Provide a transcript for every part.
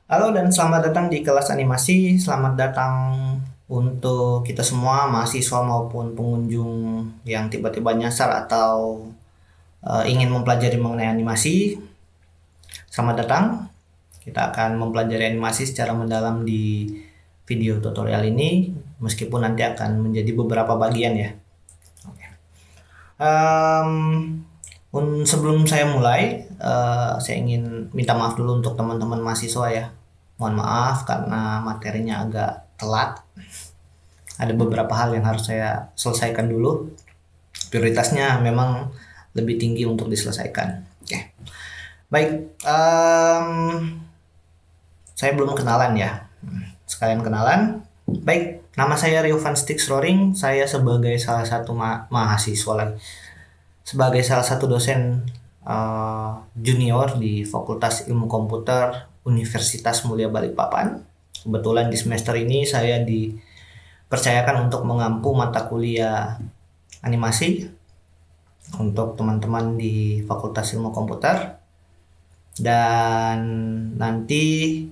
Halo dan selamat datang di kelas animasi. Selamat datang untuk kita semua, mahasiswa maupun pengunjung yang tiba-tiba nyasar atau ingin mempelajari mengenai animasi. Selamat datang. Kita akan mempelajari animasi secara mendalam di video tutorial ini, meskipun nanti akan menjadi beberapa bagian ya. Oke. Sebelum saya mulai, saya ingin minta maaf dulu untuk teman-teman mahasiswa ya. Mohon maaf karena materinya agak telat. Ada beberapa hal yang harus saya selesaikan dulu. Prioritasnya memang lebih tinggi untuk diselesaikan. Oke. Baik, saya belum kenalan ya. Sekalian kenalan. Baik, nama saya Rio Van Stix Roring. Saya sebagai salah satu mahasiswa lagi. Sebagai salah satu dosen junior di Fakultas Ilmu Komputer Universitas Mulia Balikpapan. Kebetulan di semester ini saya dipercayakan untuk mengampu mata kuliah animasi untuk teman-teman di Fakultas Ilmu Komputer. Dan nanti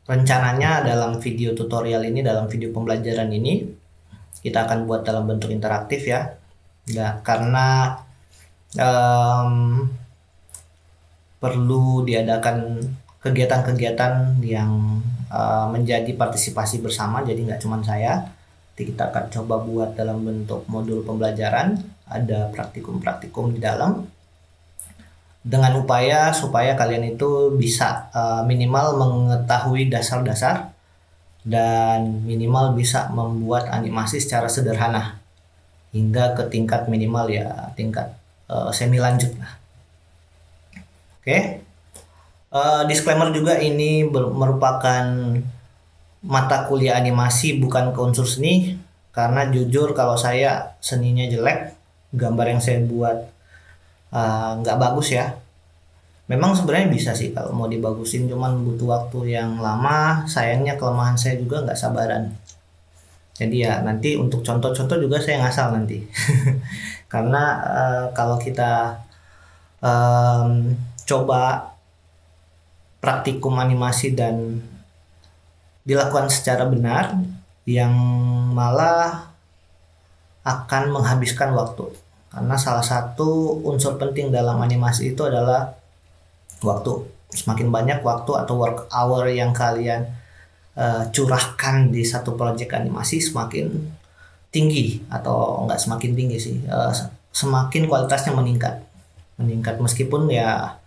rencananya dalam video tutorial ini, dalam video pembelajaran ini, kita akan buat dalam bentuk interaktif ya. Karena perlu diadakan kegiatan-kegiatan yang menjadi partisipasi bersama, jadi nggak cuma saya. Jadi kita akan coba buat dalam bentuk modul pembelajaran, ada praktikum-praktikum di dalam, dengan upaya supaya kalian itu bisa minimal mengetahui dasar-dasar dan minimal bisa membuat animasi secara sederhana hingga ke tingkat minimal ya, tingkat semi lanjut lah. Oke. Disclaimer juga, ini merupakan mata kuliah animasi, bukan ke unsur seni, karena jujur kalau saya seninya jelek, gambar yang saya buat nggak bagus ya. Memang sebenarnya bisa sih kalau mau dibagusin, cuman butuh waktu yang lama. Sayangnya kelemahan saya juga nggak sabaran. Jadi ya nanti untuk contoh-contoh juga saya ngasal nanti. Karena kalau kita coba praktikum animasi dan dilakukan secara benar, yang malah akan menghabiskan waktu. Karena salah satu unsur penting dalam animasi itu adalah waktu. Semakin banyak waktu atau work hour yang kalian curahkan di satu proyek animasi, semakin tinggi, atau enggak semakin tinggi sih, semakin kualitasnya meningkat. Meskipun ya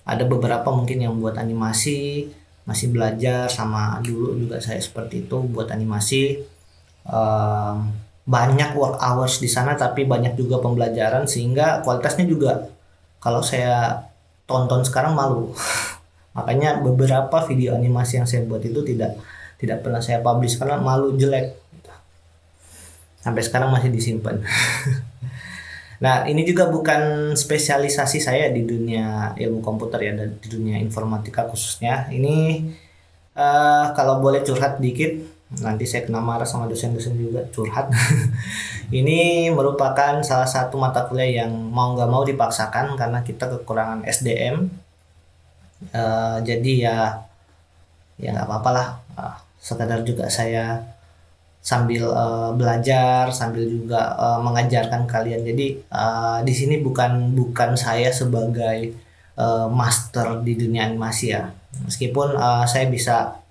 ada beberapa mungkin yang buat animasi masih belajar, sama dulu juga saya seperti itu buat animasi. Banyak work hours di sana, tapi banyak juga pembelajaran, sehingga kualitasnya juga kalau saya tonton sekarang malu. Makanya beberapa video animasi yang saya buat itu tidak pernah saya publish karena malu, jelek. Sampai sekarang masih disimpan. Nah, ini juga bukan spesialisasi saya di dunia ilmu komputer ya, dan di dunia informatika khususnya. Ini kalau boleh curhat dikit, nanti saya kena marah sama dosen-dosen juga curhat. Ini merupakan salah satu mata kuliah yang mau nggak mau dipaksakan karena kita kekurangan SDM. Jadi ya nggak apa-apa lah. Sekadar juga saya sambil belajar, sambil juga mengajarkan kalian. Jadi di sini bukan saya sebagai master di dunia animasi ya. Meskipun saya bisa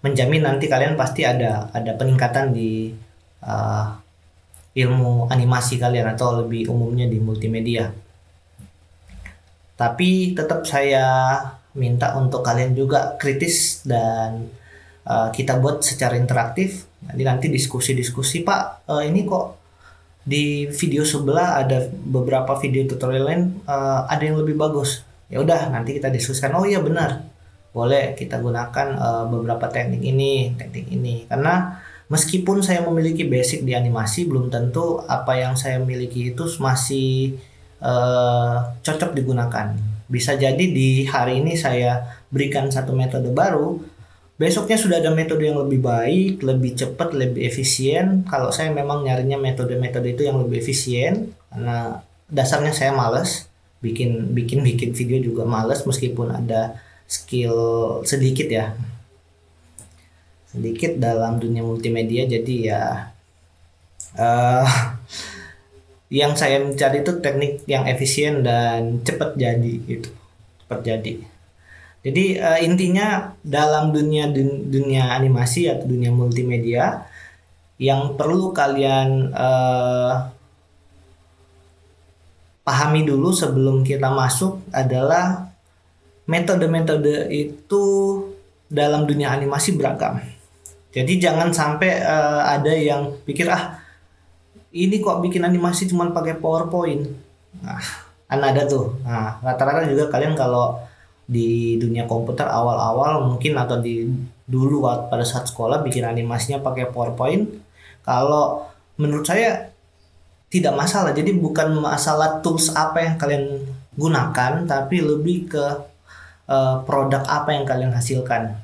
menjamin nanti kalian pasti ada peningkatan di ilmu animasi kalian, atau lebih umumnya di multimedia. Tapi tetap saya minta untuk kalian juga kritis, dan kita buat secara interaktif. Jadi nanti diskusi-diskusi, Pak, ini kok di video sebelah ada beberapa video tutorial lain, ada yang lebih bagus. Ya udah, nanti kita diskusikan. Oh iya benar, boleh kita gunakan beberapa teknik ini. Karena meskipun saya memiliki basic di animasi, belum tentu apa yang saya miliki itu masih cocok digunakan. Bisa jadi di hari ini saya berikan satu metode baru, besoknya sudah ada metode yang lebih baik, lebih cepat, lebih efisien. Kalau saya memang nyarinya metode-metode itu yang lebih efisien, karena dasarnya saya males bikin video juga males, meskipun ada skill sedikit ya, sedikit dalam dunia multimedia. Jadi ya eh yang saya mencari itu teknik yang efisien dan cepat jadi gitu, cepat jadi. Jadi intinya dalam dunia animasi atau dunia multimedia yang perlu kalian pahami dulu sebelum kita masuk adalah metode-metode itu dalam dunia animasi beragam. Jadi jangan sampai ada yang pikir ini kok bikin animasi cuma pakai PowerPoint. Nah, kan ada tuh. Nah, rata-rata juga kalian kalau di dunia komputer awal-awal mungkin atau dulu pada saat sekolah bikin animasinya pakai PowerPoint. Kalau menurut saya tidak masalah. Jadi bukan masalah tools apa yang kalian gunakan, tapi lebih ke produk apa yang kalian hasilkan.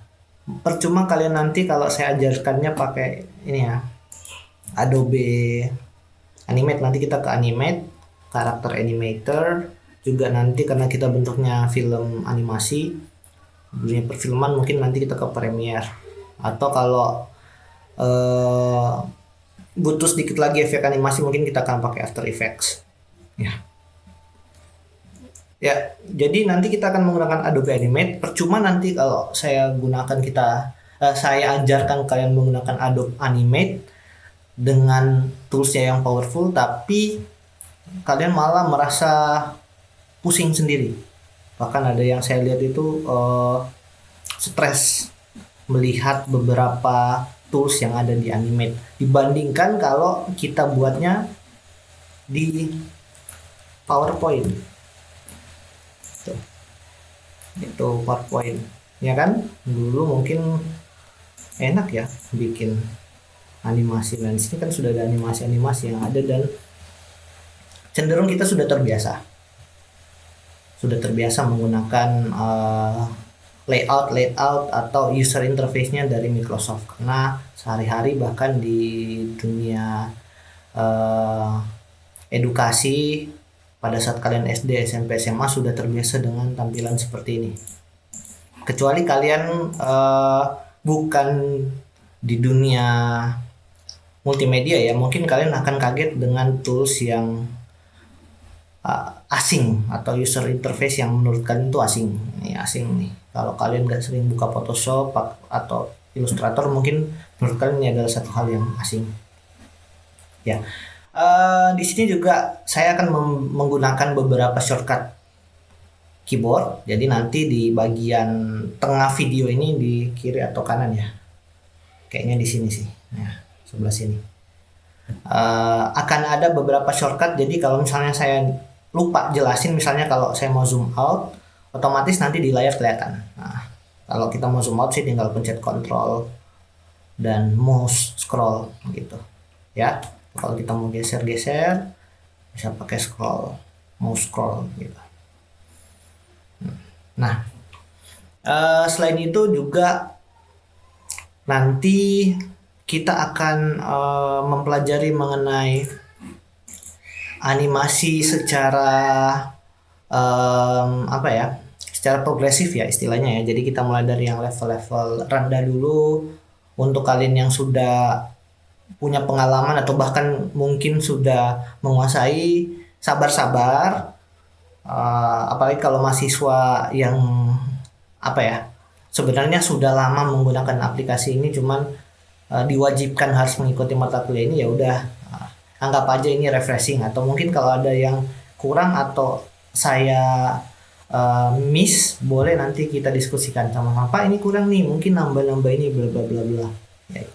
Percuma kalian nanti kalau saya ajarkannya pakai ini ya, Adobe Animate, nanti kita ke Animate, karakter animator, juga nanti karena kita bentuknya film animasi, dunia perfilman mungkin nanti kita ke Premiere, atau kalau butuh sedikit lagi efek animasi mungkin kita akan pakai After Effects ya. Jadi nanti kita akan menggunakan Adobe Animate. Percuma nanti kalau saya ajarkan kalian menggunakan Adobe Animate dengan toolsnya yang powerful, tapi kalian malah merasa pusing sendiri. Bahkan ada yang saya lihat itu stres melihat beberapa tools yang ada di Animate dibandingkan kalau kita buatnya di PowerPoint. Itu PowerPoint ya kan, dulu mungkin enak ya bikin animasi, dan sini kan sudah ada animasi-animasi yang ada dan cenderung kita sudah terbiasa menggunakan layout atau user interface-nya dari Microsoft, karena sehari-hari bahkan di dunia edukasi pada saat kalian SD, SMP, SMA sudah terbiasa dengan tampilan seperti ini. Kecuali kalian bukan di dunia multimedia ya, mungkin kalian akan kaget dengan tools yang asing atau user interface yang menurut kalian itu asing. Ini asing nih. Kalau kalian nggak sering buka Photoshop atau Illustrator, mungkin menurut kalian ini adalah satu hal yang asing. Ya, di sini juga saya akan menggunakan beberapa shortcut keyboard. Jadi nanti di bagian tengah video ini di kiri atau kanan ya. Kayaknya di sini sih. Nah, sebelah sini akan ada beberapa shortcut. Jadi kalau misalnya saya lupa jelasin, misalnya kalau saya mau zoom out, otomatis nanti di layar kelihatan. Nah, kalau kita mau zoom out sih tinggal pencet Ctrl dan mouse scroll gitu ya. Kalau kita mau geser-geser bisa pakai mouse scroll gitu. Nah, selain itu juga nanti kita akan mempelajari mengenai animasi secara secara progresif ya istilahnya ya. Jadi kita mulai dari yang level-level rendah dulu. Untuk kalian yang sudah punya pengalaman atau bahkan mungkin sudah menguasai, sabar-sabar. Apalagi kalau mahasiswa yang sebenarnya sudah lama menggunakan aplikasi ini, cuman diwajibkan harus mengikuti mata kuliah ini, ya udah anggap aja ini refreshing. Atau mungkin kalau ada yang kurang atau saya miss, boleh nanti kita diskusikan sama Pak, ini kurang nih, mungkin nambah ini bla bla bla bla ya.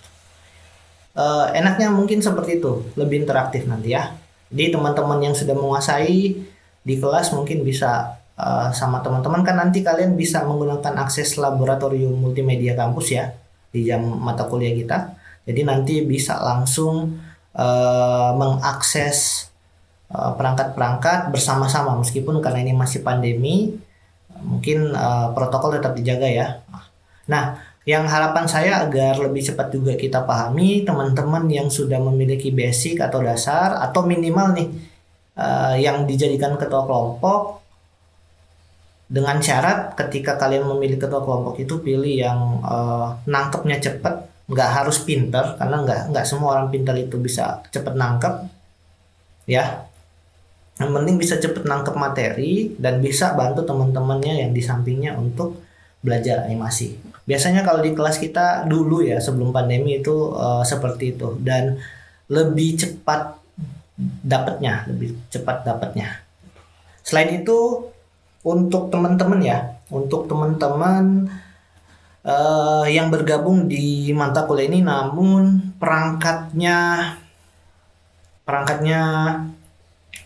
Enaknya mungkin seperti itu, lebih interaktif nanti ya. Jadi teman-teman yang sudah menguasai di kelas mungkin bisa sama teman-teman, kan nanti kalian bisa menggunakan akses laboratorium multimedia kampus ya di jam mata kuliah kita. Jadi nanti bisa langsung mengakses perangkat-perangkat bersama-sama, meskipun karena ini masih pandemi mungkin protokol tetap dijaga ya. Nah, yang harapan saya agar lebih cepat juga kita pahami, teman-teman yang sudah memiliki basic atau dasar atau minimal nih yang dijadikan ketua kelompok, Dengan syarat ketika kalian memilih ketua kelompok itu pilih yang nangkepnya cepat, nggak harus pinter karena nggak semua orang pintar itu bisa cepet nangkep ya. Yang penting bisa cepet nangkep materi dan bisa bantu teman-temannya yang di sampingnya untuk belajar animasi. Biasanya kalau di kelas kita dulu ya sebelum pandemi itu seperti itu dan lebih cepat dapatnya. Selain itu untuk teman-teman yang bergabung di mata kuliah ini namun perangkatnya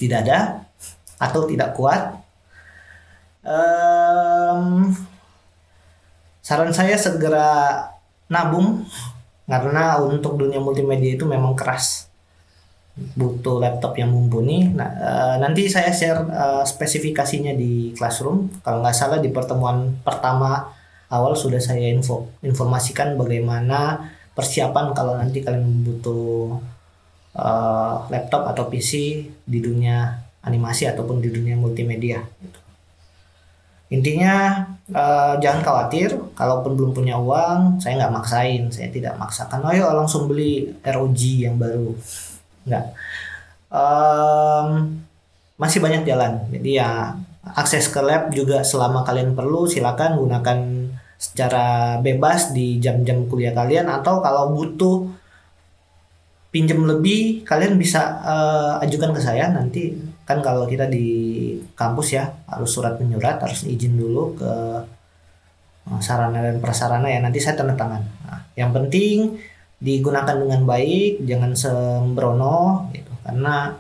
tidak ada atau tidak kuat, saran saya segera nabung karena untuk dunia multimedia itu memang keras, butuh laptop yang mumpuni. Nanti saya share spesifikasinya di Classroom. Kalau nggak salah di pertemuan pertama awal sudah saya informasikan bagaimana persiapan kalau nanti kalian butuh laptop atau PC di dunia animasi ataupun di dunia multimedia. Intinya jangan khawatir, kalaupun belum punya uang, saya nggak maksain, saya tidak maksakan, ayo langsung beli ROG yang baru. Nggak. Masih banyak jalan, jadi ya akses ke lab juga selama kalian perlu silakan gunakan secara bebas di jam-jam kuliah kalian, atau kalau butuh pinjam lebih kalian bisa ajukan ke saya nanti. Kan kalau kita di kampus ya harus surat menyurat, harus izin dulu ke sarana dan prasarana ya, nanti saya tanda tangan. Yang penting digunakan dengan baik, jangan sembrono gitu, karena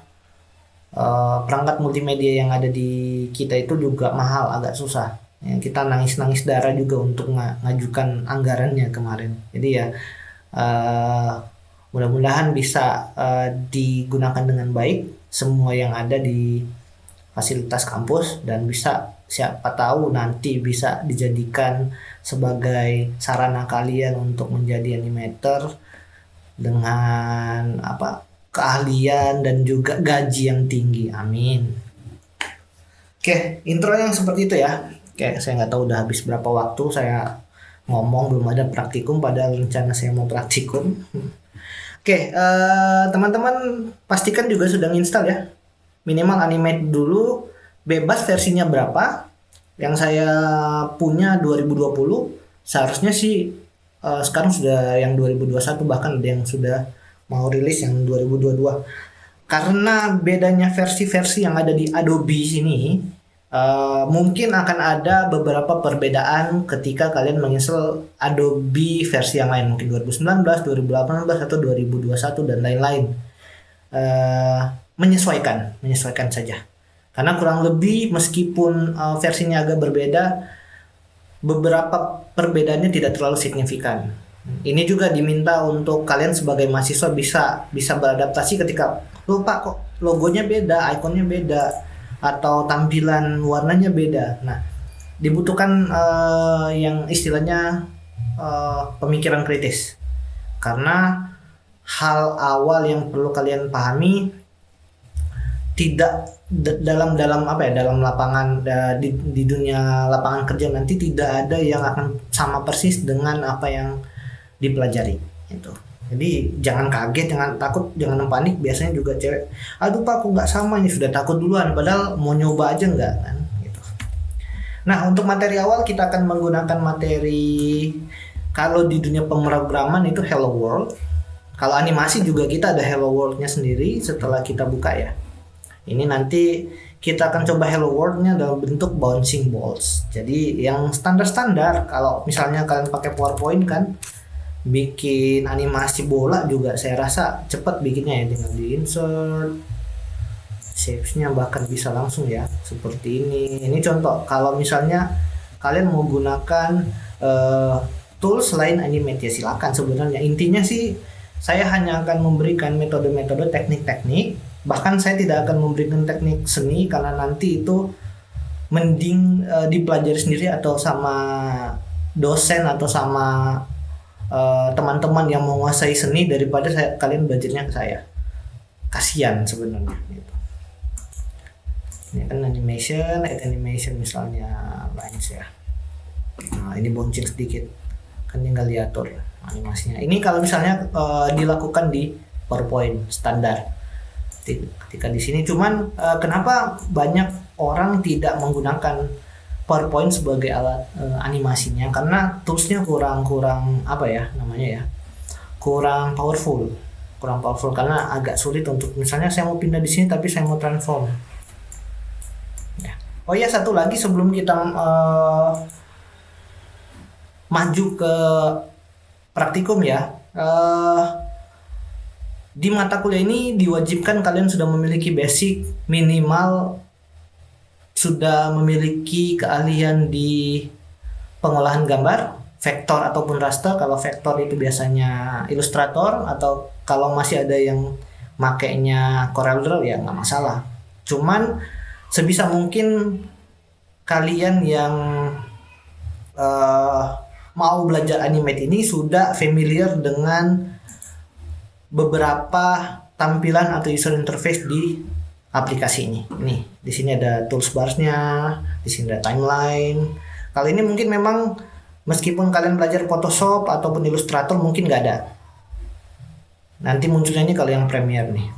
perangkat multimedia yang ada di kita itu juga mahal, agak susah ya, kita nangis darah juga untuk ngajukan anggarannya kemarin. Jadi ya mudah-mudahan bisa digunakan dengan baik semua yang ada di fasilitas kampus, dan bisa siapa tahu nanti bisa dijadikan sebagai sarana kalian untuk menjadi animator dengan keahlian dan juga gaji yang tinggi. Amin. Oke, intro yang seperti itu ya. Oke, saya nggak tahu udah habis berapa waktu saya ngomong, belum ada praktikum padahal rencana saya mau praktikum. Oke, teman-teman pastikan juga sudah install ya. Minimal Animate dulu, bebas versinya berapa. Yang saya punya 2020, seharusnya sih sekarang sudah yang 2021, bahkan ada yang sudah mau rilis yang 2022. Karena bedanya versi-versi yang ada di Adobe sini, mungkin akan ada beberapa perbedaan ketika kalian menginstal Adobe versi yang lain, mungkin 2019, 2018 atau 2021 dan lain-lain. Menyesuaikan saja. Karena kurang lebih meskipun versinya agak berbeda, beberapa perbedaannya tidak terlalu signifikan. Ini juga diminta untuk kalian sebagai mahasiswa bisa beradaptasi ketika lupa kok logonya beda, ikonnya beda, atau tampilan warnanya beda. Nah, dibutuhkan yang istilahnya pemikiran kritis. Karena hal awal yang perlu kalian pahami, tidak dalam lapangan di dunia lapangan kerja nanti tidak ada yang akan sama persis dengan apa yang dipelajari itu. Jadi jangan kaget, jangan takut, jangan panik. Biasanya juga cewek, aduh pak aku nggak sama, ini sudah takut duluan, padahal mau nyoba aja nggak kan gitu. Nah, untuk materi awal kita akan menggunakan materi, kalau di dunia pemrograman itu Hello World. Kalau animasi juga kita ada Hello World-nya sendiri setelah kita buka ya. Ini nanti kita akan coba Hello World-nya dalam bentuk bouncing balls. Jadi yang standar-standar, kalau misalnya kalian pakai PowerPoint kan, bikin animasi bola juga saya rasa cepat bikinnya ya, dengan di insert shapes-nya bahkan bisa langsung ya seperti ini. Ini contoh kalau misalnya kalian mau gunakan tools selain Animate ya silakan. Sebenarnya intinya sih saya hanya akan memberikan metode-metode, teknik-teknik, bahkan saya tidak akan memberikan teknik seni karena nanti itu mending dipelajari sendiri atau sama dosen atau sama teman-teman yang menguasai seni daripada kalian belajarnya ke saya. Kasian sebenarnya gitu. Ini kan animation misalnya lines ya. Nah ini bouncing sedikit, kan tinggal diatur animasinya. Ini kalau misalnya dilakukan di PowerPoint standar. Ketika di sini cuman kenapa banyak orang tidak menggunakan PowerPoint sebagai alat animasinya, karena toolsnya kurang apa ya namanya ya, kurang powerful karena agak sulit untuk misalnya saya mau pindah di sini tapi saya mau transform ya. Oh ya, satu lagi sebelum kita maju ke praktikum ya, di mata kuliah ini diwajibkan kalian sudah memiliki basic minimal, sudah memiliki keahlian di pengolahan gambar, vektor ataupun raster. Kalau vektor itu biasanya Illustrator, atau kalau masih ada yang makainya CorelDRAW ya nggak masalah. Cuman sebisa mungkin kalian yang mau belajar animate ini sudah familiar dengan beberapa tampilan atau user interface di aplikasi ini. Nih, di sini ada tools bars-nya, di sini ada timeline. Kali ini mungkin memang meskipun kalian belajar Photoshop ataupun Illustrator mungkin nggak ada. Nanti munculnya ini kalau yang Premiere nih.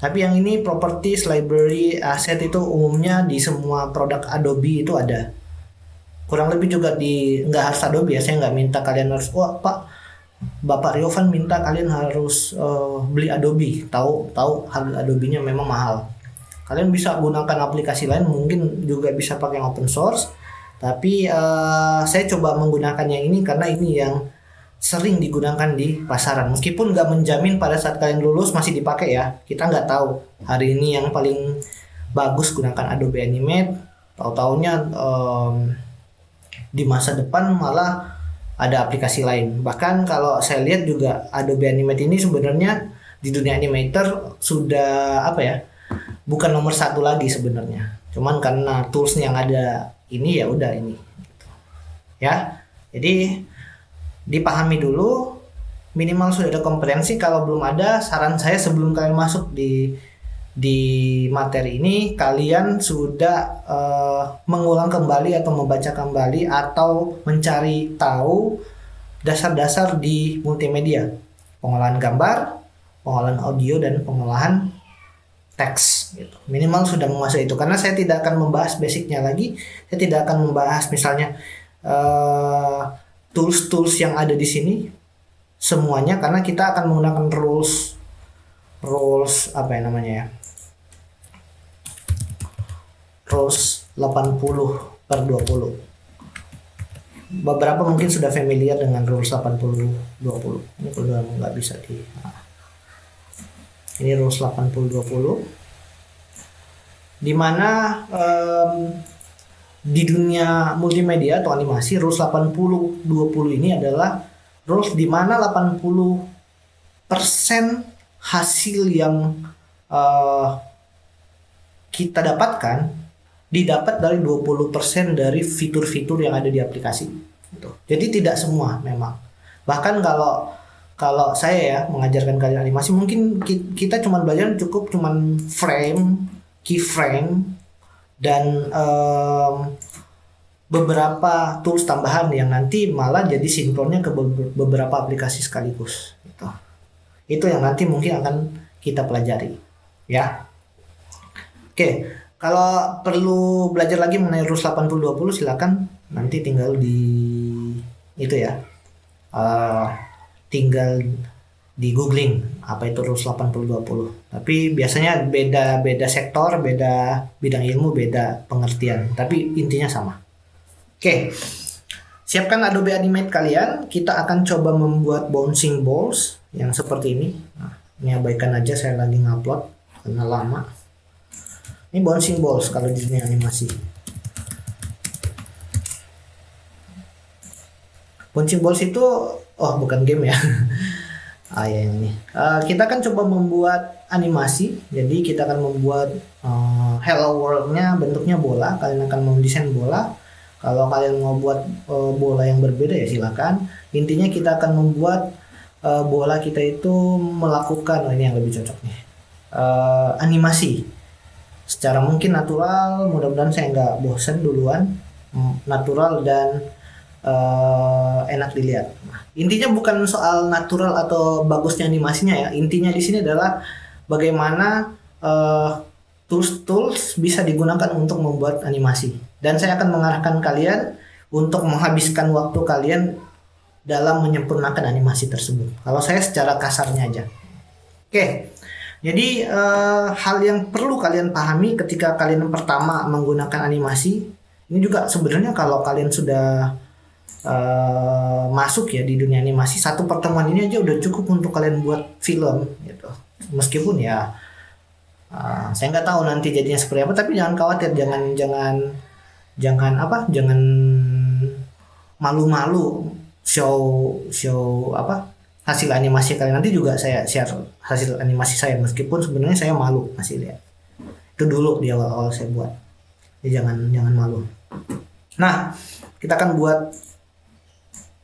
Tapi yang ini properties, library, asset itu umumnya di semua produk Adobe itu ada. Kurang lebih juga nggak harus Adobe ya. Saya nggak minta kalian harus, wah Pak, Bapak Riovan minta kalian harus beli Adobe. Tahu harga Adobe-nya memang mahal. Kalian bisa gunakan aplikasi lain, mungkin juga bisa pakai yang open source. Tapi saya coba menggunakan yang ini karena ini yang sering digunakan di pasaran. Meskipun nggak menjamin pada saat kalian lulus masih dipakai ya. Kita nggak tahu. Hari ini yang paling bagus gunakan Adobe Animate. Tahu-taunya di masa depan malah ada aplikasi lain. Bahkan kalau saya lihat juga Adobe Animate ini sebenarnya di dunia animator sudah apa ya, bukan nomor satu lagi sebenarnya. Cuman karena tools yang ada ini ya udah ini. Ya, jadi dipahami dulu, minimal sudah ada komprehensi. Kalau belum ada, saran saya sebelum kalian masuk di materi ini, kalian sudah mengulang kembali atau membaca kembali atau mencari tahu dasar-dasar di multimedia, pengolahan gambar, pengolahan audio, dan pengolahan teks gitu. Minimal sudah menguasai itu, karena saya tidak akan membahas basicnya lagi. Saya tidak akan membahas misalnya tools-tools yang ada di sini semuanya, karena kita akan menggunakan rules apa ya namanya ya, rules 80/20. Beberapa mungkin sudah familiar dengan rules 80/20. Ini udah nggak bisa ini rules 80/20, dimana di dunia multimedia atau animasi, rules 80/20 ini adalah rules dimana 80% hasil yang kita dapatkan didapat dari 20% dari fitur-fitur yang ada di aplikasi gitu. Jadi tidak semua memang. Bahkan kalau saya ya mengajarkan kalian animasi, mungkin kita cuma belajar cukup cuman frame, keyframe, dan beberapa tools tambahan yang nanti malah jadi sinkronnya ke beberapa aplikasi sekaligus gitu. Itu yang nanti mungkin akan kita pelajari ya. Oke, kalau perlu belajar lagi mengenai rules 80/20 silakan nanti tinggal di itu ya, tinggal di googling apa itu rules 80/20. Tapi biasanya beda sektor, beda bidang ilmu, beda pengertian, tapi intinya sama. Oke, siapkan Adobe Animate kalian. Kita akan coba membuat bouncing balls yang seperti ini. Nah, ini abaikan aja, saya lagi ngupload karena lama. Ini bouncing balls kalau di dunia animasi. Bouncing balls itu bukan game ya. Ya ini. Kita akan coba membuat animasi. Jadi kita akan membuat hello world-nya bentuknya bola. Kalian akan mendesain bola. Kalau kalian mau buat bola yang berbeda ya silakan. Intinya kita akan membuat bola kita itu melakukan, ini yang lebih cocok nih, animasi. secara mungkin natural, mudah-mudahan saya nggak bosen duluan. Natural dan enak dilihat. Nah, intinya bukan soal natural atau bagusnya animasinya ya. Intinya di sini adalah bagaimana tools-tools bisa digunakan untuk membuat animasi. Dan saya akan mengarahkan kalian untuk menghabiskan waktu kalian dalam menyempurnakan animasi tersebut. Kalau saya secara kasarnya aja. Oke. Jadi hal yang perlu kalian pahami ketika kalian pertama menggunakan animasi, ini juga sebenarnya kalau kalian sudah masuk ya di dunia animasi, satu pertemuan ini aja udah cukup untuk kalian buat film gitu. Meskipun ya saya nggak tahu nanti jadinya seperti apa, tapi jangan khawatir, jangan malu-malu show apa hasil animasi kalian. Nanti juga saya share hasil animasi saya, meskipun sebenarnya saya malu masih lihat. Itu dulu di awal-awal saya buat. Jadi jangan malu. Nah, kita akan buat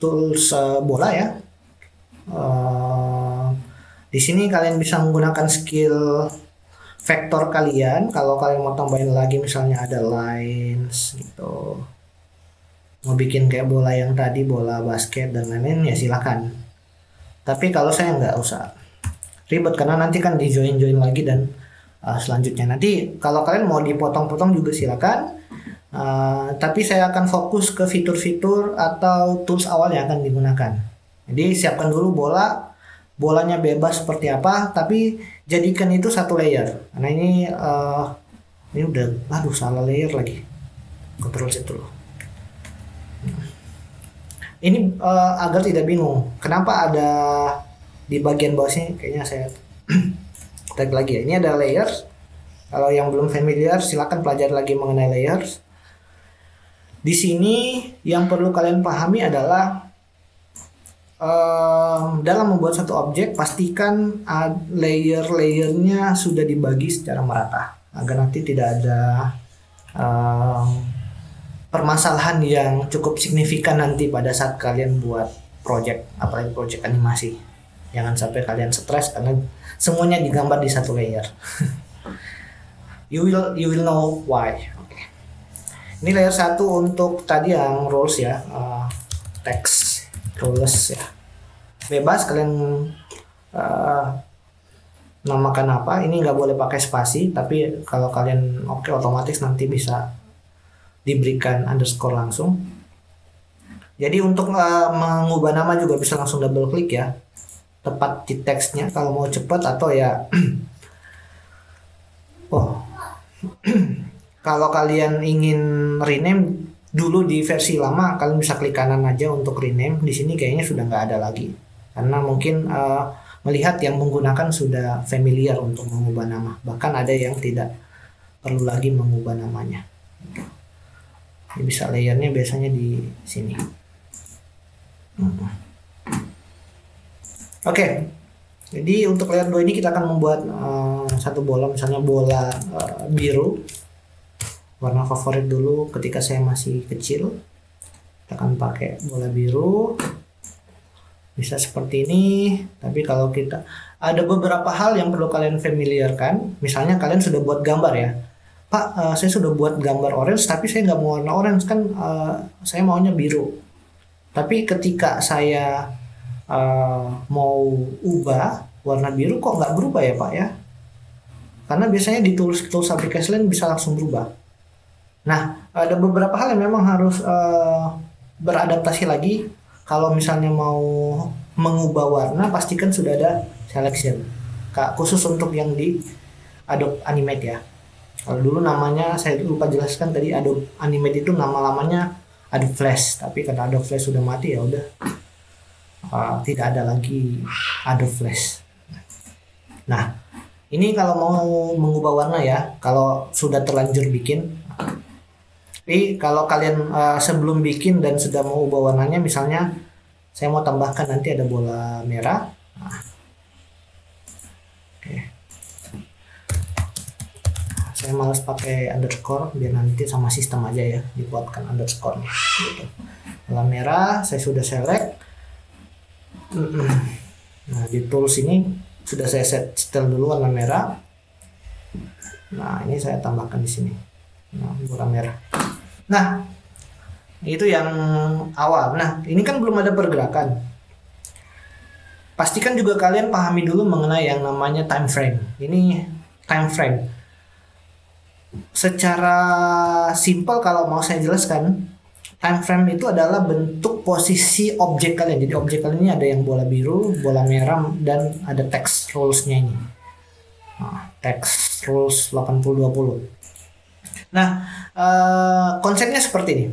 tools bola ya. Di sini kalian bisa menggunakan skill vektor kalian. Kalau kalian mau tambahin lagi, misalnya ada lines gitu, mau bikin kayak bola yang tadi, bola basket dan lain-lain, ya silakan. Tapi kalau saya nggak usah ribet, karena nanti kan di join lagi dan selanjutnya nanti kalau kalian mau dipotong-potong juga silakan. Tapi saya akan fokus ke fitur-fitur atau tools awal yang akan digunakan. Jadi siapkan dulu bolanya bebas seperti apa, tapi jadikan itu satu layer. Karena ini udah, salah layer lagi. Control Z dulu. Ini agar tidak bingung, kenapa ada di bagian bawah sini, kayaknya saya tag lagi ya. Ini ada layers. Kalau yang belum familiar, silakan pelajari lagi mengenai layers. Di sini yang perlu kalian pahami adalah dalam membuat satu objek, pastikan layer-layernya sudah dibagi secara merata agar nanti tidak ada permasalahan yang cukup signifikan nanti pada saat kalian buat project, apalagi project animasi. Jangan sampai kalian stres karena semuanya digambar di satu layer. You will know why. Okay. Ini layer 1 untuk tadi yang rules ya, text rules ya. Bebas kalian namakan apa. Ini nggak boleh pakai spasi, tapi kalau kalian otomatis nanti bisa diberikan underscore langsung. Jadi untuk mengubah nama juga bisa langsung double klik ya, tepat di teksnya kalau mau cepat, atau ya kalau kalian ingin rename dulu di versi lama, kalian bisa klik kanan aja untuk rename. Di sini kayaknya sudah nggak ada lagi karena mungkin melihat yang menggunakan sudah familiar untuk mengubah nama, bahkan ada yang tidak perlu lagi mengubah namanya. Ini bisa layernya biasanya di sini. Oke. Jadi untuk layer 2 ini kita akan membuat satu bola, misalnya bola biru. Warna favorit dulu ketika saya masih kecil. Kita akan pakai bola biru. Bisa seperti ini. Tapi kalau kita ada beberapa hal yang perlu kalian familiarkan. Misalnya kalian sudah buat gambar ya. Pak, saya sudah buat gambar orange, tapi saya nggak mau warna orange kan, saya maunya biru. Tapi ketika saya mau ubah warna biru, kok nggak berubah ya Pak ya? Karena biasanya di tools aplikasi lain bisa langsung berubah. Nah, ada beberapa hal yang memang harus beradaptasi lagi. Kalau misalnya mau mengubah warna, pastikan sudah ada selection. Khusus untuk yang di Adobe Animate ya. Kalau dulu namanya saya lupa jelaskan tadi, Adobe Animate itu nama lamanya Adobe Flash, tapi karena Adobe Flash sudah mati ya udah tidak ada lagi Adobe Flash. Nah, ini kalau mau mengubah warna ya, kalau sudah terlanjur bikin. Tapi kalau kalian sebelum bikin dan sudah mau ubah warnanya, misalnya saya mau tambahkan nanti ada bola merah. Nah, oke. Saya malas pakai underscore, biar nanti sama sistem aja ya dibuatkan underscore-nya gitu. Warna merah saya sudah select. Nah, di tools ini sudah saya setel dulu warna merah. Nah, ini saya tambahkan di sini. Nah, bola merah. Nah, itu yang awal. Nah, ini kan belum ada pergerakan. Pastikan juga kalian pahami dulu mengenai yang namanya time frame. Ini time frame. Secara simpel kalau mau saya jelaskan, time frame itu adalah bentuk posisi objek kalian. Jadi objek kalian ini ada yang bola biru, bola merah, dan ada text rules-nya ini. Nah, text rules 80-20. Nah, konsepnya seperti ini.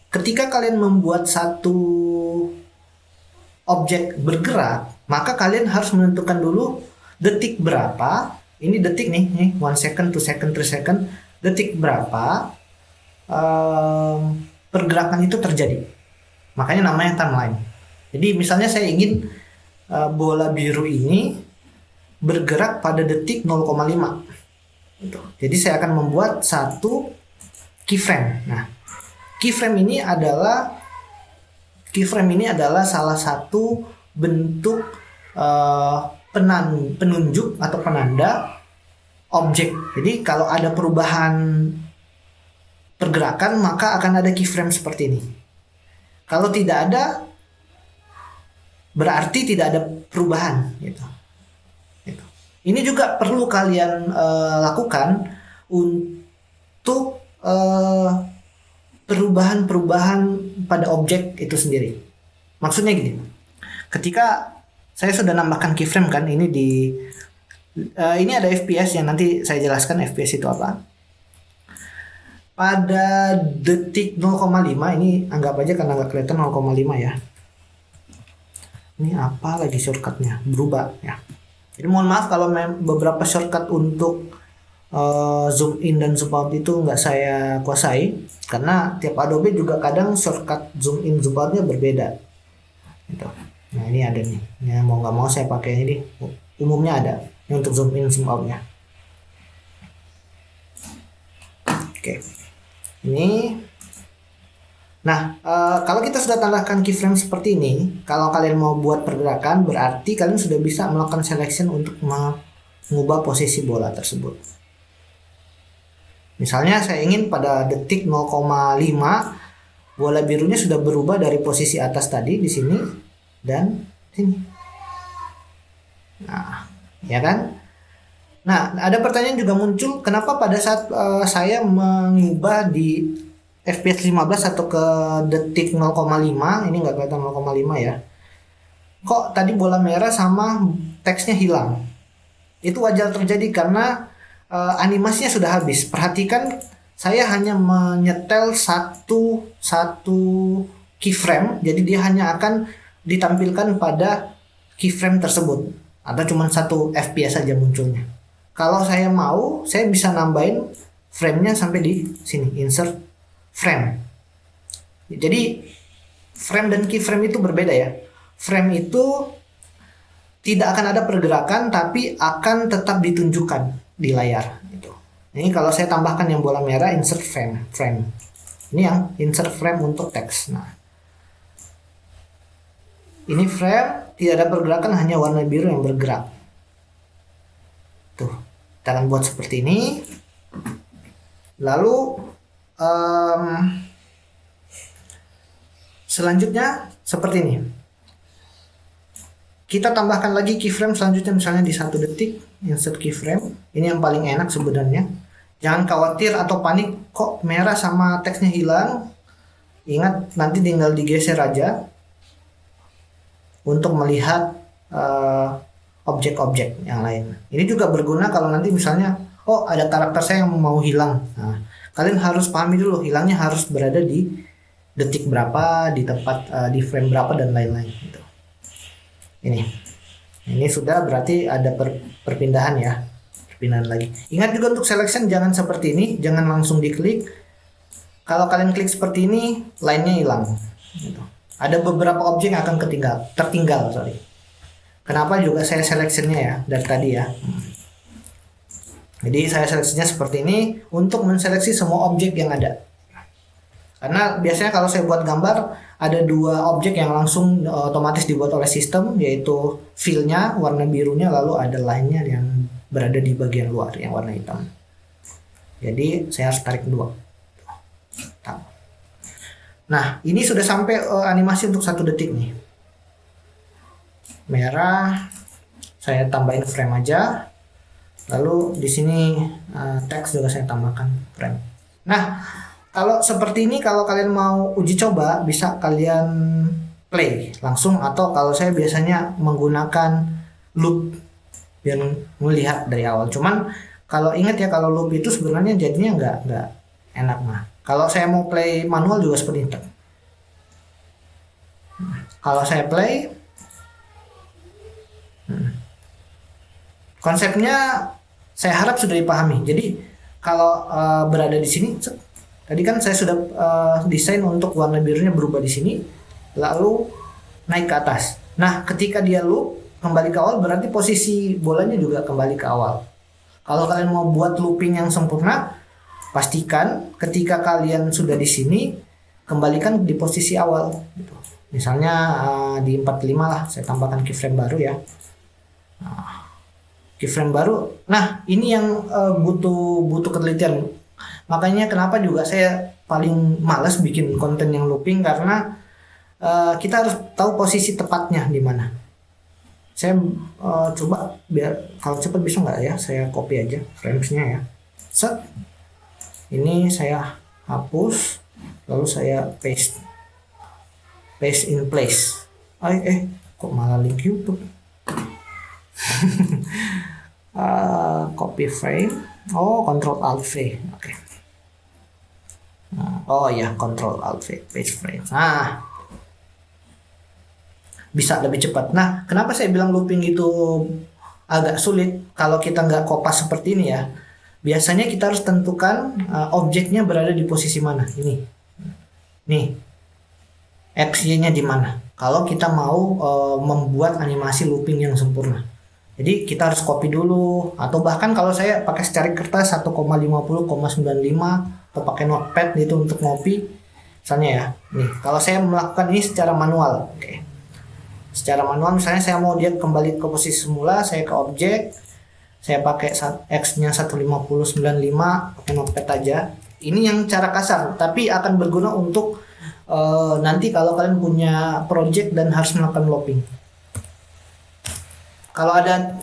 Ketika kalian membuat satu objek bergerak, maka kalian harus menentukan dulu detik berapa. Ini detik nih 1 second, 2 second, 3 second. Detik berapa pergerakan itu terjadi. Makanya namanya timeline. Jadi misalnya saya ingin bola biru ini bergerak pada detik 0,5. Gitu. Jadi saya akan membuat satu keyframe. Nah, keyframe ini adalah salah satu bentuk penunjuk atau penanda objek. Jadi kalau ada perubahan pergerakan, maka akan ada keyframe seperti ini. Kalau tidak ada, berarti tidak ada perubahan. Gitu. Ini juga perlu kalian lakukan untuk perubahan-perubahan pada objek itu sendiri. Maksudnya gini, ketika saya sudah nambahkan keyframe kan, ini ini ada FPS yang nanti saya jelaskan FPS itu apa. Pada detik 0,5 ini anggap aja karena nggak kelihatan 0,5 ya. Ini apa lagi shortcutnya berubah ya. Jadi mohon maaf kalau beberapa shortcut untuk zoom in dan zoom out itu nggak saya kuasai, karena tiap Adobe juga kadang shortcut zoom in zoom outnya berbeda. Gitu. Nah ini ada nih, ya, mau nggak mau saya pakai ini. Umumnya ada ini untuk zoom in zoom outnya. Oke, ini. Nah, kalau kita sudah tambahkan keyframe seperti ini, kalau kalian mau buat pergerakan, berarti kalian sudah bisa melakukan selection untuk mengubah posisi bola tersebut. Misalnya saya ingin pada detik 0,5 bola birunya sudah berubah dari posisi atas tadi di sini dan sini. Nah, ya kan? Nah, ada pertanyaan juga muncul, kenapa pada saat saya mengubah di FPS 15 atau ke detik 0,5, ini nggak kelihatan 0,5 ya. Kok tadi bola merah sama teksnya hilang? Itu wajar terjadi karena animasinya sudah habis. Perhatikan, saya hanya menyetel satu keyframe, jadi dia hanya akan ditampilkan pada keyframe tersebut, atau cuma satu FPS saja munculnya. Kalau saya mau, saya bisa nambahin frame-nya sampai di sini, insert frame. Jadi frame dan keyframe itu berbeda ya. Frame itu tidak akan ada pergerakan, tapi akan tetap ditunjukkan di layar. Gitu. Ini kalau saya tambahkan yang bola merah, insert frame. Ini yang insert frame untuk teks. Nah, ini frame, tidak ada pergerakan, hanya warna biru yang bergerak. Tuh, kita akan buat seperti ini. Lalu selanjutnya seperti ini. Kita tambahkan lagi keyframe selanjutnya, misalnya di 1 detik, insert keyframe. Ini yang paling enak sebenarnya. Jangan khawatir atau panik, kok merah sama teksnya hilang. Ingat, nanti tinggal digeser aja untuk melihat objek-objek yang lain. Ini juga berguna kalau nanti misalnya, oh ada karakter saya yang mau hilang. Nah, kalian harus pahami dulu, hilangnya harus berada di detik berapa, di tempat di frame berapa dan lain-lain gitu. Ini sudah berarti ada perpindahan ya, perpindahan lagi. Ingat juga untuk selection jangan seperti ini, jangan langsung diklik. Kalau kalian klik seperti ini, line-nya hilang. Gitu. Ada beberapa objek yang akan tertinggal. Kenapa juga saya selectionnya ya dari tadi ya. Jadi saya seleksinya seperti ini untuk menseleksi semua objek yang ada. Karena biasanya kalau saya buat gambar ada 2 objek yang langsung otomatis dibuat oleh sistem, yaitu fill-nya warna birunya, lalu ada line-nya yang berada di bagian luar yang warna hitam. Jadi saya harus tarik 2. Nah, ini sudah sampai animasi untuk 1 detik nih. Merah, saya tambahin frame aja. Lalu di sini teks juga saya tambahkan frame. Nah, kalau seperti ini, kalau kalian mau uji coba, bisa kalian play langsung, atau kalau saya biasanya menggunakan loop biar melihat dari awal. Cuman kalau ingat ya, kalau loop itu sebenarnya jadinya nggak enak. Nah, kalau saya mau play manual juga seperti itu. Kalau saya play, konsepnya saya harap sudah dipahami. Jadi kalau berada di sini, tadi kan saya sudah desain untuk warna birunya berubah di sini, lalu naik ke atas. Nah, ketika dia loop kembali ke awal, berarti posisi bolanya juga kembali ke awal. Kalau kalian mau buat looping yang sempurna, pastikan ketika kalian sudah di sini, kembalikan di posisi awal. Gitu. Misalnya di 45 lah, saya tambahkan keyframe baru ya. Keyframe baru. Nah, ini yang butuh ketelitian. Makanya kenapa juga saya paling malas bikin konten yang looping, karena kita harus tahu posisi tepatnya di mana. Saya coba biar kalau cepat bisa nggak ya, saya copy aja framesnya ya. Set. Ini saya hapus, lalu saya paste in place. Kok malah link YouTube? Copy frame. Control Alt V. Oke. Control Alt V, paste frame. Nah, bisa lebih cepat. Nah, kenapa saya bilang looping itu agak sulit kalau kita nggak kopas seperti ini ya? Biasanya kita harus tentukan objeknya berada di posisi mana. Ini, nih, X-nya di mana? Kalau kita mau membuat animasi looping yang sempurna. Jadi kita harus copy dulu, atau bahkan kalau saya pakai secari kertas 1,50,95 atau pakai notepad gitu untuk ngopi, misalnya ya. Nih, kalau saya melakukan ini secara manual, oke. Secara manual, misalnya saya mau dia kembali ke posisi semula, saya ke objek, saya pakai X-nya 150,95, pakai notepad aja. Ini yang cara kasar, tapi akan berguna untuk nanti kalau kalian punya project dan harus melakukan looping. Kalau ada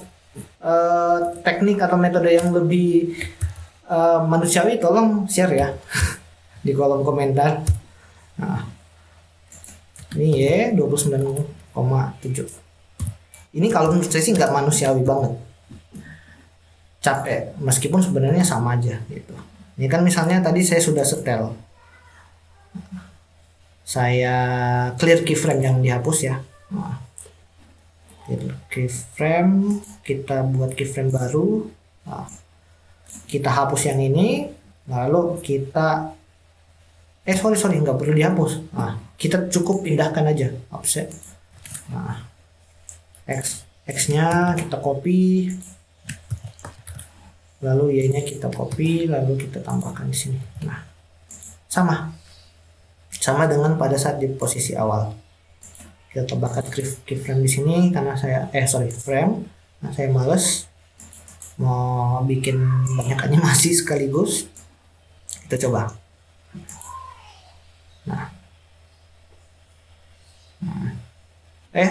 teknik atau metode yang lebih manusiawi, tolong share ya di kolom komentar. Nah, ini ya 29,7. Ini kalau menurut saya sih nggak manusiawi banget, capek, meskipun sebenarnya sama aja gitu. Ini kan misalnya tadi saya sudah setel, saya clear keyframe yang dihapus ya. Nah, keyframe, kita buat keyframe baru. Nah, kita hapus yang ini, lalu kita sorry nggak perlu dihapus. Nah, kita cukup pindahkan aja offset. Nah, X-nya kita copy, lalu Y-nya kita copy, lalu kita tambahkan di sini. Nah, sama dengan pada saat di posisi awal. Kita tambahkan keyframe di sini karena saya frame. Nah, saya males mau bikin banyak animasi sekaligus. Kita coba. Nah.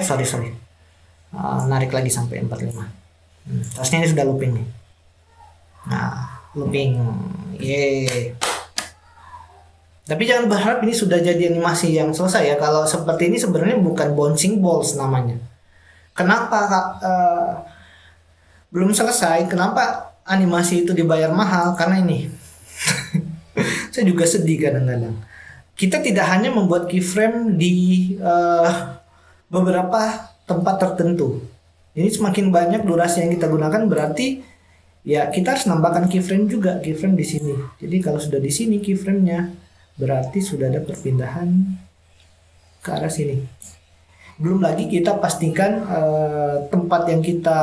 Sorry. Narik lagi sampai 45. Terusnya ini sudah looping nih. Nah, looping. Yeay. Tapi jangan berharap ini sudah jadi animasi yang selesai ya. Kalau seperti ini sebenarnya bukan bouncing balls namanya. Kenapa belum selesai? Kenapa animasi itu dibayar mahal? Karena ini. Saya juga sedih kadang-kadang. Kita tidak hanya membuat keyframe di beberapa tempat tertentu. Ini semakin banyak durasi yang kita gunakan, berarti ya kita harus nambahkan keyframe juga, keyframe di sini. Jadi kalau sudah di sini keyframe-nya, berarti sudah ada perpindahan ke arah sini. Belum lagi kita pastikan tempat yang kita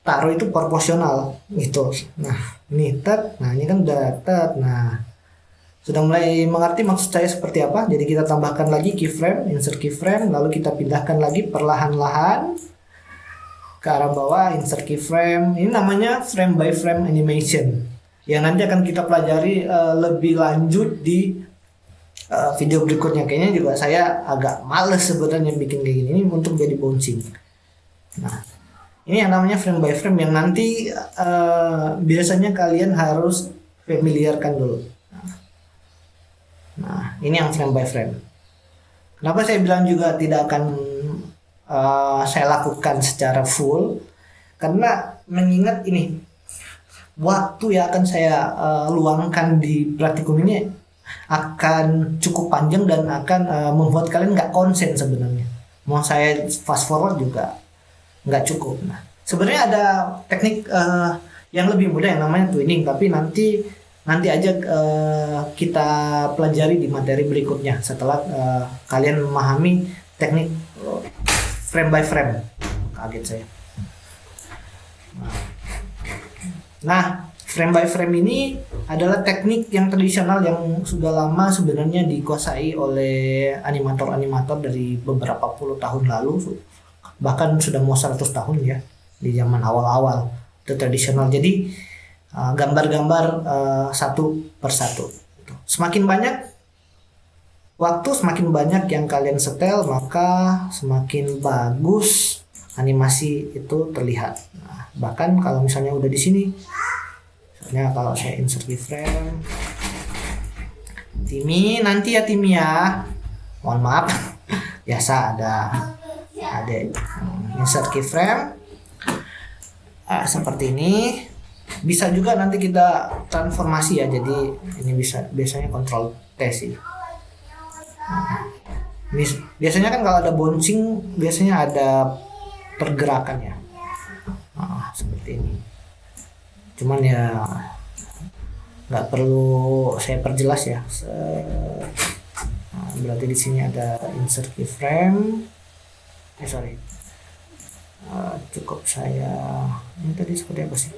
taruh itu proporsional gitu. Nah, ini ini kan udah nah, sudah mulai mengerti maksud saya seperti apa. Jadi kita tambahkan lagi keyframe, insert keyframe, lalu kita pindahkan lagi perlahan-lahan ke arah bawah, insert keyframe. Ini namanya frame by frame animation. yang nanti akan kita pelajari lebih lanjut di video berikutnya. Kayaknya juga saya agak males sebenarnya bikin kayak gini, ini untuk jadi bouncing. Nah, ini yang namanya frame by frame yang nanti biasanya kalian harus familiarkan dulu. Nah, ini yang frame by frame. Kenapa saya bilang juga tidak akan saya lakukan secara full? Karena mengingat ini waktu yang akan saya luangkan di praktikum ini akan cukup panjang dan akan membuat kalian nggak konsen sebenarnya. Mau saya fast forward juga nggak cukup. Nah, sebenarnya ada teknik yang lebih mudah yang namanya twinning, tapi nanti aja kita pelajari di materi berikutnya setelah kalian memahami teknik frame by frame. Kaget saya. Nah, frame by frame ini adalah teknik yang tradisional yang sudah lama sebenarnya dikuasai oleh animator-animator dari beberapa puluh tahun lalu, bahkan sudah mau 100 tahun ya, di zaman awal-awal itu tradisional. Jadi gambar-gambar satu persatu. Semakin banyak waktu, semakin banyak yang kalian setel, maka semakin bagus animasi itu terlihat. Nah, bahkan kalau misalnya udah di sini, misalnya kalau saya insert keyframe, Timmy nanti ya Timmy ya, mohon maaf, biasa ada insert keyframe seperti ini. Bisa juga nanti kita transformasi ya, jadi ini biasanya control T sih. Biasanya kan kalau ada bouncing biasanya ada pergerakan ya, seperti ini. Cuman ya nggak perlu saya perjelas ya. Berarti di sini ada insert keyframe. Cukup saya ini tadi seperti apa sih?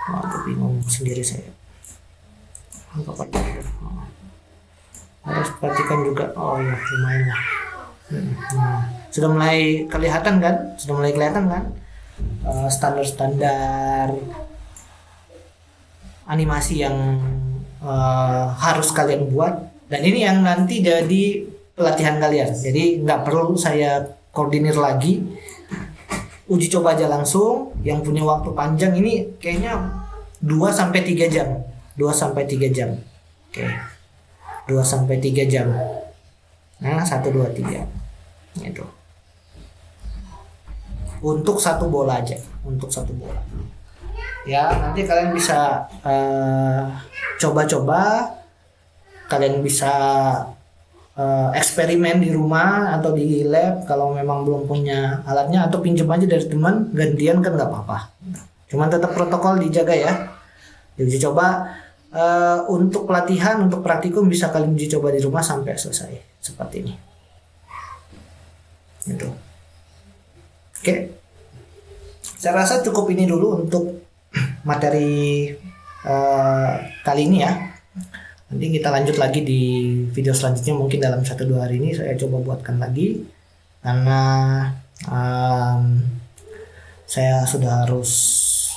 Aku bingung sendiri saya. Anggap aja. Harus perhatikan juga. Oh ya, lumayan lah. Sudah mulai kelihatan kan? Standar-standar animasi yang harus kalian buat. Dan ini yang nanti jadi pelatihan kalian. Jadi nggak perlu saya koordinir lagi. Uji coba aja langsung. Yang punya waktu panjang ini kayaknya 2-3 jam. 2-3 jam. Oke. 2-3 jam. Nah, 1, 2, 3. Gitu. Untuk satu bola aja. Ya, nanti kalian bisa coba-coba. Kalian bisa eksperimen di rumah atau di lab kalau memang belum punya alatnya, atau pinjam aja dari teman, gantian kan nggak apa-apa. Cuman tetap protokol dijaga ya. Uji coba untuk pelatihan, untuk praktikum bisa kalian uji coba di rumah sampai selesai seperti ini. Gitu. Oke. Saya rasa cukup ini dulu untuk materi kali ini ya. Nanti kita lanjut lagi di video selanjutnya, mungkin dalam 1-2 hari ini saya coba buatkan lagi, karena saya sudah harus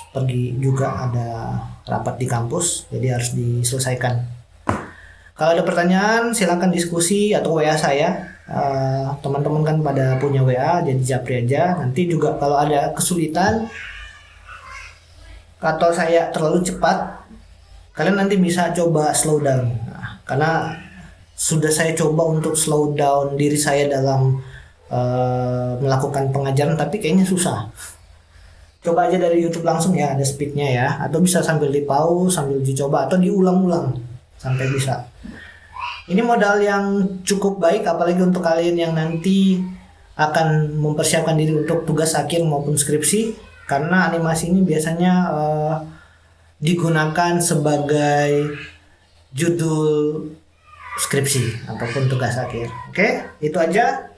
pergi juga, ada rapat di kampus, jadi harus diselesaikan. Kalau ada pertanyaan silakan diskusi atau WA saya. Teman-teman kan pada punya WA, jadi japri aja. Nanti juga kalau ada kesulitan atau saya terlalu cepat, kalian nanti bisa coba slow down. Nah, karena sudah saya coba untuk slow down diri saya dalam melakukan pengajaran, tapi kayaknya susah. Coba aja dari YouTube langsung ya, ada speednya ya. Atau bisa sambil di pause, sambil dicoba, atau diulang-ulang sampai bisa. Ini modal yang cukup baik, apalagi untuk kalian yang nanti akan mempersiapkan diri untuk tugas akhir maupun skripsi. Karena animasi ini biasanya digunakan sebagai judul skripsi ataupun tugas akhir. Oke, itu aja.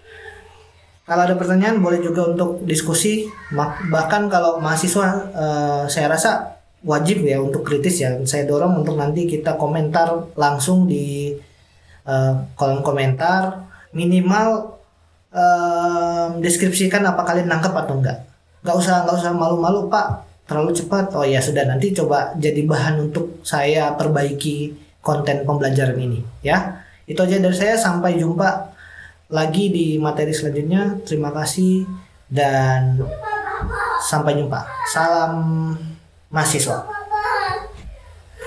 Kalau ada pertanyaan boleh juga untuk diskusi. Bahkan kalau mahasiswa saya rasa wajib ya untuk kritis ya. Saya dorong untuk nanti kita komentar langsung di kolom komentar. Minimal deskripsikan apa kalian nangkep atau enggak. nggak usah malu-malu Pak, terlalu cepat. Oh ya sudah, nanti coba jadi bahan untuk saya perbaiki konten pembelajaran ini ya. Itu aja dari saya, sampai jumpa lagi di materi selanjutnya. Terima kasih dan sampai jumpa. Salam mahasiswa.